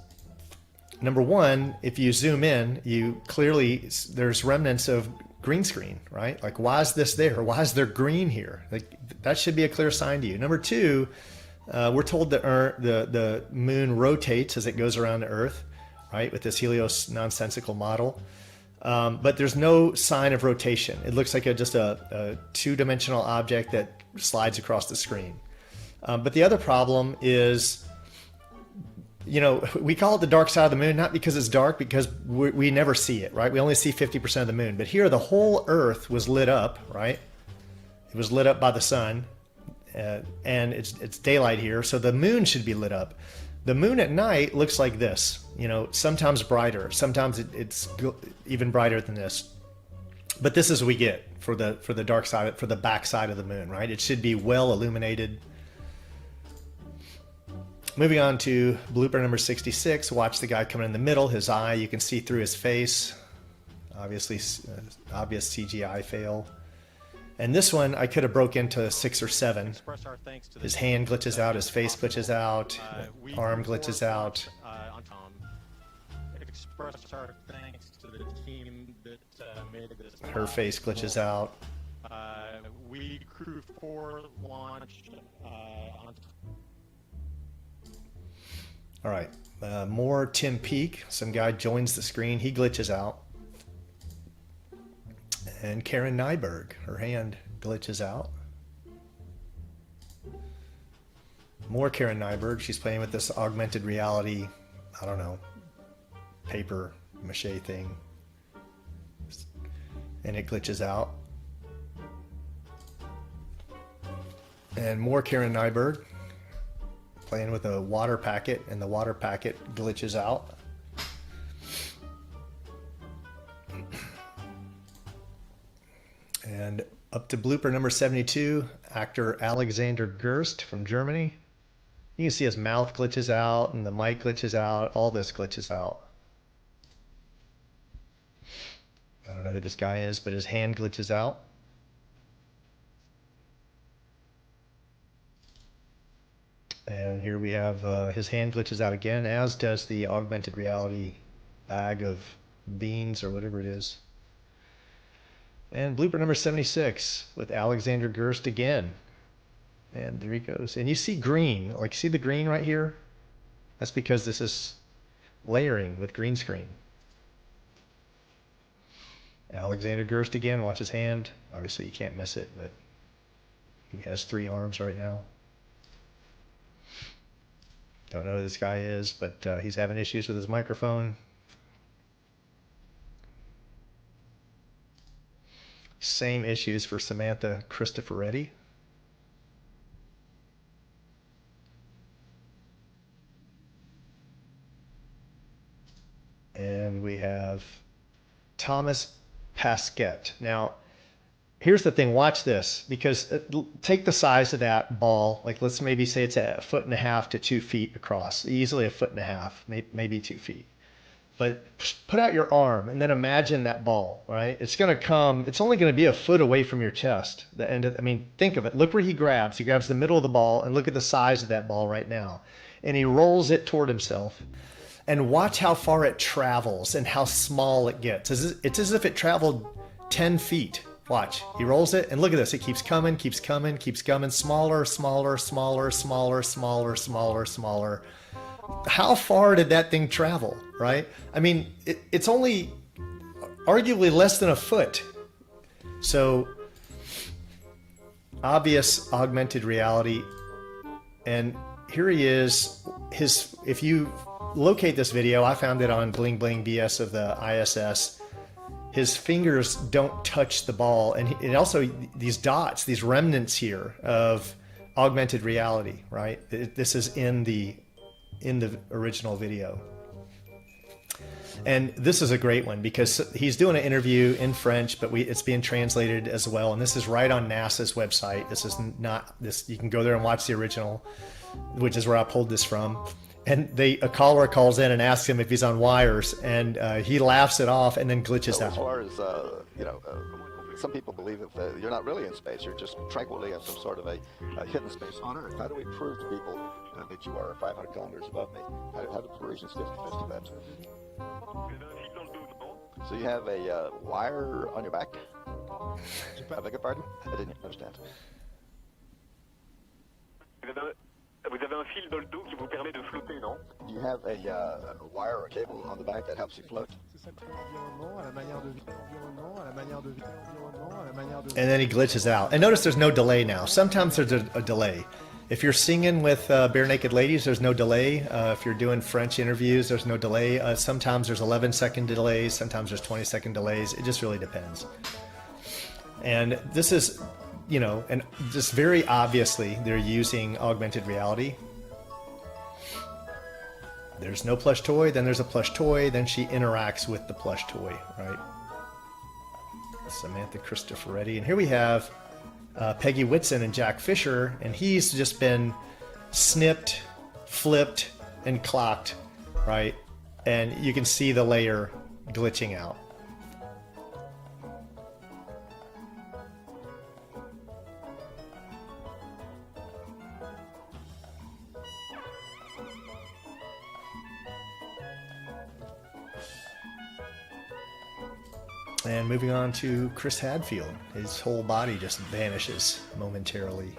Number one, if you zoom in, there's remnants of green screen, right? Like, why is this there? Why is there green here? Like, that should be a clear sign to you. Number two, we're told that the moon rotates as it goes around the Earth, right? With this Helios nonsensical model. But there's no sign of rotation. It looks like just a two-dimensional object that slides across the screen. But the other problem is, we call it the dark side of the moon, not because it's dark, because we never see it, right? We only see 50% of the moon. But here, the whole Earth was lit up, right? It was lit up by the sun, and it's daylight here, so the moon should be lit up. The moon at night looks like this, sometimes brighter, sometimes it's even brighter than this. But this is what we get for the dark side, for the back side of the moon, right? It should be well illuminated. Moving on to blooper number 66. Watch the guy coming in the middle. His eye, you can see through his face. Obviously, obvious CGI fail. And this one, I could have broke into 6 or 7. His hand glitches out, his face glitches out, arm glitches out. Her face glitches out. We crew 4 launched on. All right, more Tim Peake. Some guy joins the screen. He glitches out. And Karen Nyberg, her hand glitches out. More Karen Nyberg. She's playing with this augmented reality I don't know, paper mache thing. And it glitches out. And more Karen Nyberg playing with a water packet, and the water packet glitches out. And up to blooper number 72, actor Alexander Gerst from Germany. You can see his mouth glitches out and the mic glitches out. All this glitches out. I don't know who this guy is, but his hand glitches out. And here we have his hand glitches out again, as does the augmented reality bag of beans or whatever it is. And blooper number 76 with Alexander Gerst again. And there he goes. And you see green, like see the green right here? That's because this is layering with green screen. Alexander Gerst again, watch his hand. Obviously you can't miss it, but he has 3 arms right now. Don't know who this guy is, but he's having issues with his microphone. Same issues for Samantha Cristoforetti. And we have Thomas Pasquette. Now, here's the thing, watch this, because take the size of that ball, like let's maybe say it's 1.5 to 2 feet across, easily 1.5 feet, maybe 2 feet. But put out your arm and then imagine that ball, right? It's going to come, it's only going to be a foot away from your chest. The end of, I mean, think of it. Look where he grabs. He grabs the middle of the ball, and look at the size of that ball right now. And he rolls it toward himself. And watch how far it travels and how small it gets. It's as if it traveled 10 feet. Watch. He rolls it, and look at this. It keeps coming, keeps coming, keeps coming. Smaller, smaller, smaller, smaller, smaller, smaller, smaller. How far did that thing travel, right? I mean, it's only arguably less than a foot. So, obvious augmented reality. And here he is. If you locate this video, I found it on Bling Bling BS of the ISS. His fingers don't touch the ball, and also these dots, these remnants here of augmented reality, right? This is in the original video. And this is a great one because he's doing an interview in French, but it's being translated as well. And this is right on NASA's website. This is not this. You can go there and watch the original, which is where I pulled this from. And a caller calls in and asks him if he's on wires, and he laughs it off and then glitches out. As far as some people believe that you're not really in space; you're just tranquilly on some sort of a hidden space on Earth. How do we prove to people that you are 500 kilometers above me? How do Parisians testify to that? So you have a wire on your back? I beg your pardon? I didn't understand. Vous avez un fil dans le dos qui vous permet de flotter, non? You have a wire or a cable on the back that helps you float. And then he glitches out. And notice there's no delay now. Sometimes there's a delay. If you're singing with Bare Naked Ladies, there's no delay. If you're doing French interviews, there's no delay. Sometimes there's 11-second delays. Sometimes there's 20-second delays. It just really depends. And this is, and just very obviously they're using augmented reality. There's no plush toy, then there's a plush toy, then she interacts with the plush toy, right? Samantha Cristoforetti. And here we have Peggy Whitson and Jack Fisher, and he's just been snipped, flipped, and clocked, right? And you can see the layer glitching out. And moving on to Chris Hadfield. His whole body just vanishes momentarily.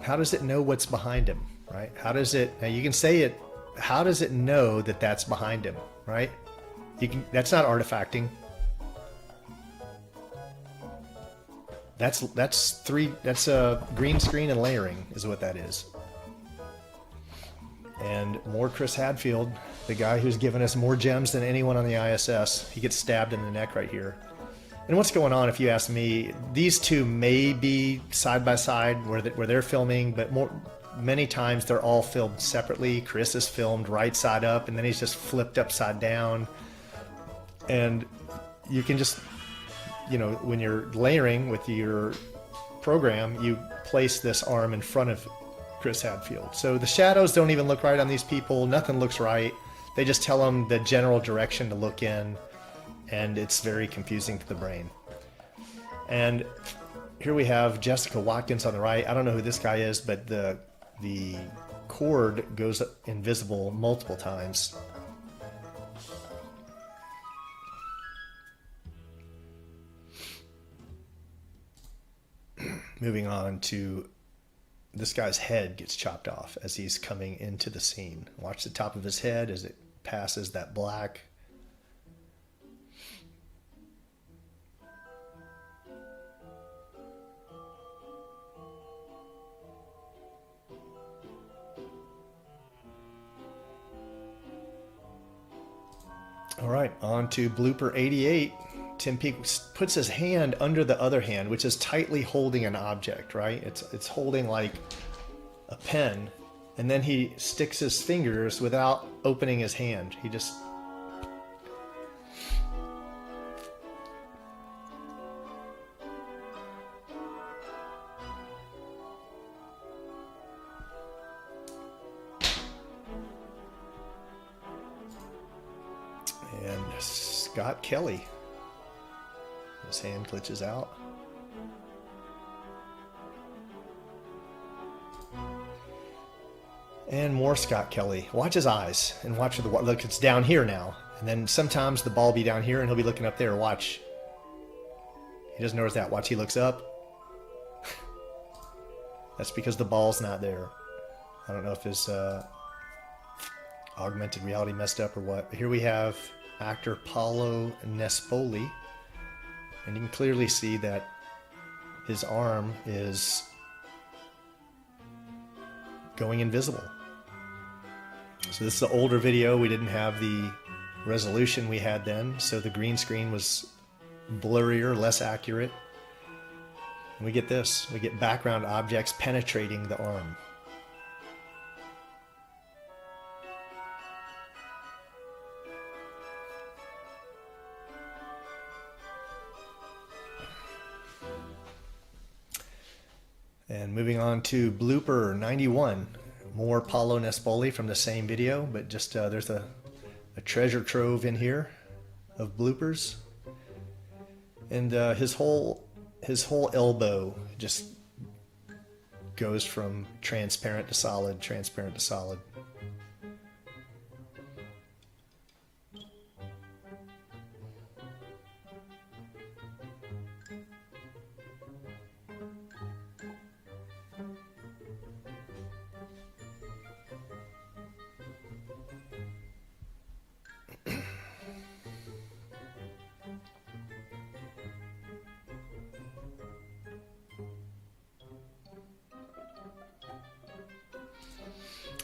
How does it know what's behind him, right? How does it, now you can say it, how does it know that that's behind him, right? That's not artifacting. That's a green screen and layering is what that is. And more Chris Hadfield, the guy who's given us more gems than anyone on the ISS. He gets stabbed in the neck right here. And what's going on, if you ask me, these two may be side by side where they're filming, but many times they're all filmed separately. Chris is filmed right side up, and then he's just flipped upside down. And you can just, you know, when you're layering with your program, you place this arm in front of Chris Hadfield. So the shadows don't even look right on these people. Nothing looks right. They just tell them the general direction to look in, and it's very confusing to the brain. And here we have Jessica Watkins on the right. I don't know who this guy is, but the cord goes invisible multiple times. Moving on to this guy's head gets chopped off as he's coming into the scene. Watch the top of his head as it passes that black. All right, on to blooper 88. Tim Peake puts his hand under the other hand, which is tightly holding an object, right? It's holding like a pen, and then he sticks his fingers without opening his hand. He just... And Scott Kelly. His hand glitches out. And more Scott Kelly. Watch his eyes and watch the look. It's down here now, and then sometimes the ball will be down here, and he'll be looking up there. Watch. He doesn't notice that. Watch. He looks up. That's because the ball's not there. I don't know if his augmented reality messed up or what. But here we have actor Paolo Nespoli. And you can clearly see that his arm is going invisible. So this is an older video. We didn't have the resolution we had then, so the green screen was blurrier, less accurate. And we get this. We get background objects penetrating the arm. And moving on to blooper 91, more Paolo Nespoli from the same video, but just there's a treasure trove in here of bloopers, and his whole elbow just goes from transparent to solid, transparent to solid.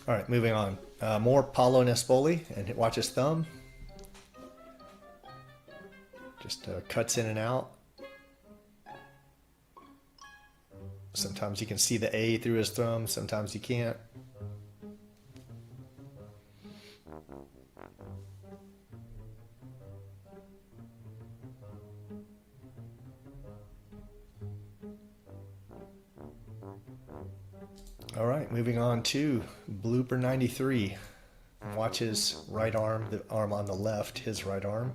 All right, moving on. More Paolo Nespoli, and watch his thumb. Just cuts in and out. Sometimes you can see the A through his thumb, sometimes you can't. All right, moving on to blooper 93. Watch his right arm, the arm on the left, his right arm.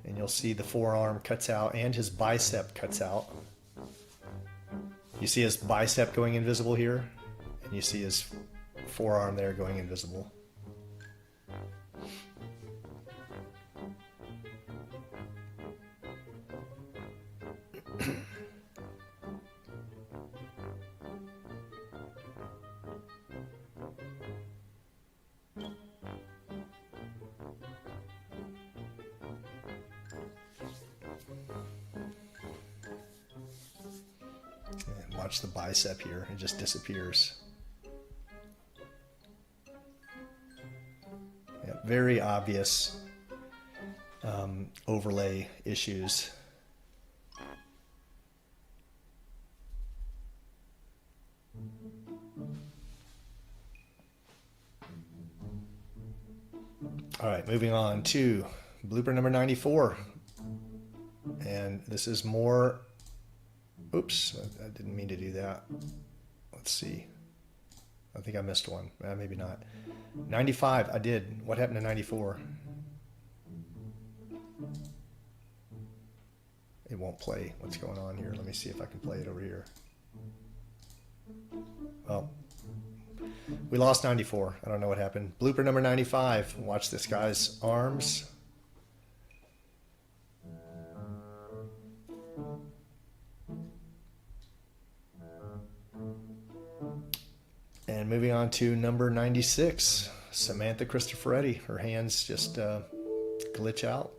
And you'll see the forearm cuts out and his bicep cuts out. You see his bicep going invisible here, and you see his forearm there going invisible. Watch the bicep here, it just disappears. very obvious overlay issues. All right, moving on to blooper number 94. And this is more, oops, I didn't mean to do that. Let's see. I think I missed one. Maybe not. 95, I did. What happened to 94? It won't play. What's going on here? Let me see if I can play it over here. Well, we lost 94. I don't know what happened. Blooper number 95. Watch this guy's arms. And moving on to number 96, Samantha Cristoforetti. Her hands just glitch out.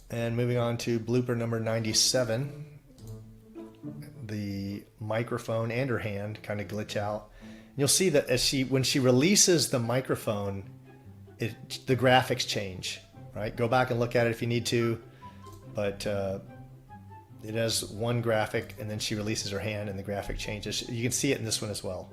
And moving on to blooper number 97, the microphone and her hand kind of glitch out. And you'll see that when she releases the microphone, the graphics change, right? Go back and look at it if you need to, but it has one graphic, and then she releases her hand and the graphic changes. You can see it in this one as well.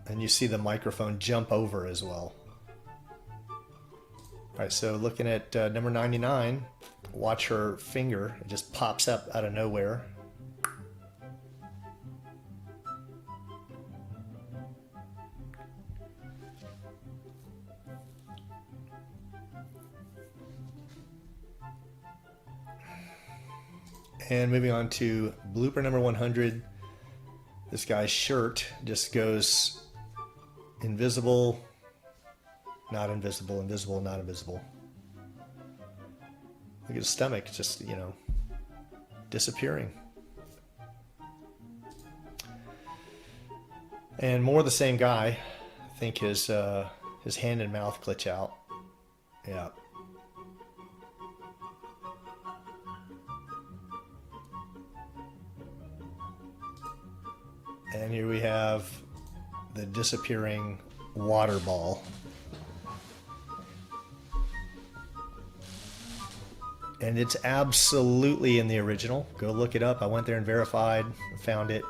And you see the microphone jump over as well. All right, so looking at number 99, watch her finger. It just pops up out of nowhere. And moving on to blooper number 100, this guy's shirt just goes invisible, not invisible, invisible, not invisible. Look at his stomach, just, you know, disappearing. And more the same guy. I think his hand and mouth glitch out. Yeah. And here we have the disappearing water ball. And it's absolutely in the original. Go look it up. I went there and verified, found it.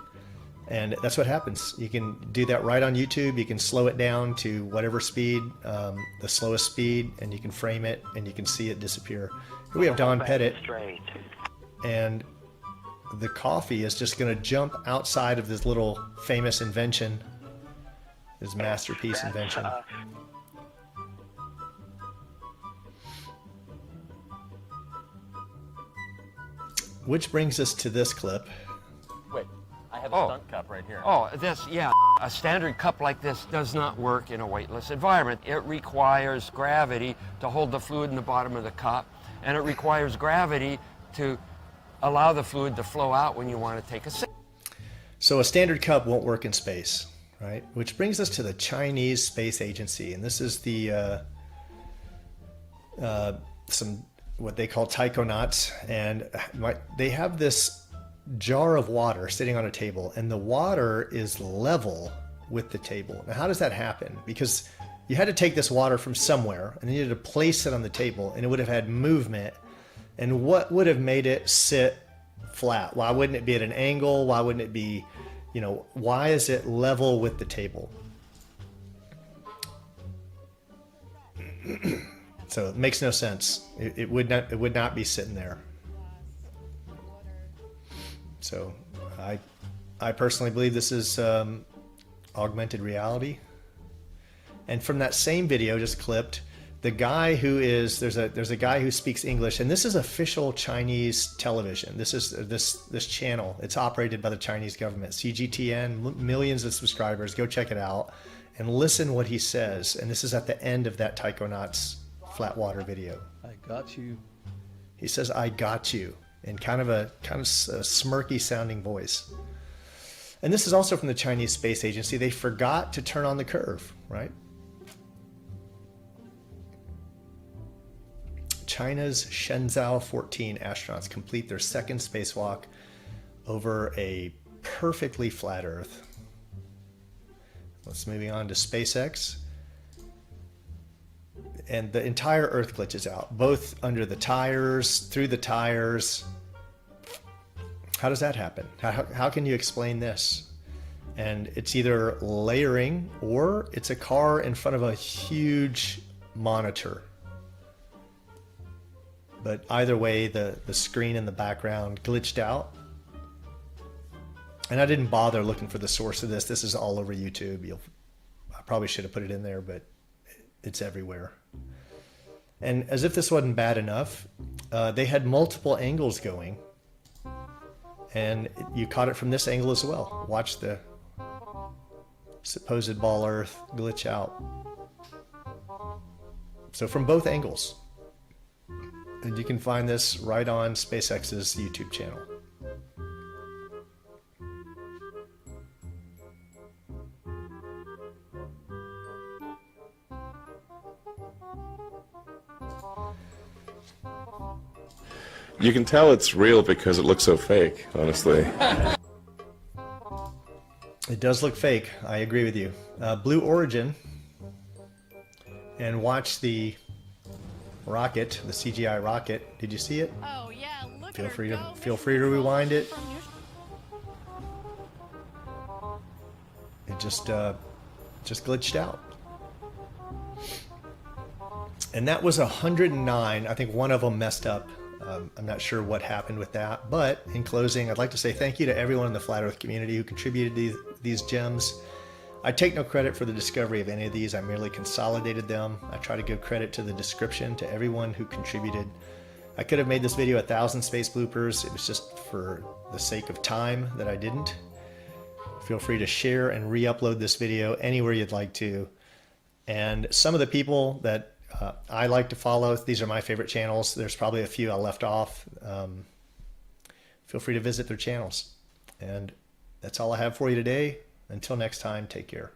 And that's what happens. You can do that right on YouTube. You can slow it down to whatever speed, the slowest speed, and you can frame it and you can see it disappear. Here we have Don Pettit. And the coffee is just going to jump outside of this little famous invention, his masterpiece invention. Which brings us to this clip. Wait, I have a stunt cup right here. Oh, yeah. A standard cup like this does not work in a weightless environment. It requires gravity to hold the fluid in the bottom of the cup, and it requires gravity to allow the fluid to flow out when you want to take a sip. So a standard cup won't work in space, right? Which brings us to the Chinese Space Agency, and this is the some what they call taikonauts, and they have this jar of water sitting on a table, and the water is level with the table. Now, how does that happen? Because you had to take this water from somewhere, and you had to place it on the table, and it would have had movement. And what would have made it sit flat? Why wouldn't it be at an angle? Why wouldn't it be, you know, why is it level with the table? So it makes no sense. It would not be sitting there. So I personally believe this is augmented reality. And from that same video just clipped, the guy who is there's a guy who speaks English, and this is official Chinese television. This is this channel. It's operated by the Chinese government. CGTN, millions of subscribers. Go check it out and listen what he says. And this is at the end of that Taikonauts flat water video. I got you. He says, "I got you," in kind of a smirky sounding voice. And this is also from the Chinese Space Agency. They forgot to turn on the curve, right? China's Shenzhou 14 astronauts complete their second spacewalk over a perfectly flat Earth. Let's moving on to SpaceX. And the entire Earth glitches out, both under the tires, through the tires. How does that happen? How can you explain this? And it's either layering or it's a car in front of a huge monitor. But either way, the screen in the background glitched out. And I didn't bother looking for the source of this. This is all over YouTube. I probably should have put it in there, but it's everywhere. And as if this wasn't bad enough, they had multiple angles going. And you caught it from this angle as well. Watch the supposed ball Earth glitch out. So from both angles. And you can find this right on SpaceX's YouTube channel. You can tell it's real because it looks so fake, honestly. It does look fake. I agree with you. Blue Origin. And watch the rocket, the CGI rocket. Did you see it? Oh yeah, look Feel at her free go. to feel free to rewind it. It just glitched out. And that was 109. I think one of them messed up. I'm not sure what happened with that. But in closing, I'd like to say thank you to everyone in the Flat Earth community who contributed these gems. I take no credit for the discovery of any of these. I merely consolidated them. I try to give credit to the description to everyone who contributed. I could have made this video 1,000 space bloopers. It was just for the sake of time that I didn't. Feel free to share and re-upload this video anywhere you'd like to. And some of the people that I like to follow, these are my favorite channels. There's probably a few I left off. Feel free to visit their channels. And that's all I have for you today. Until next time, take care.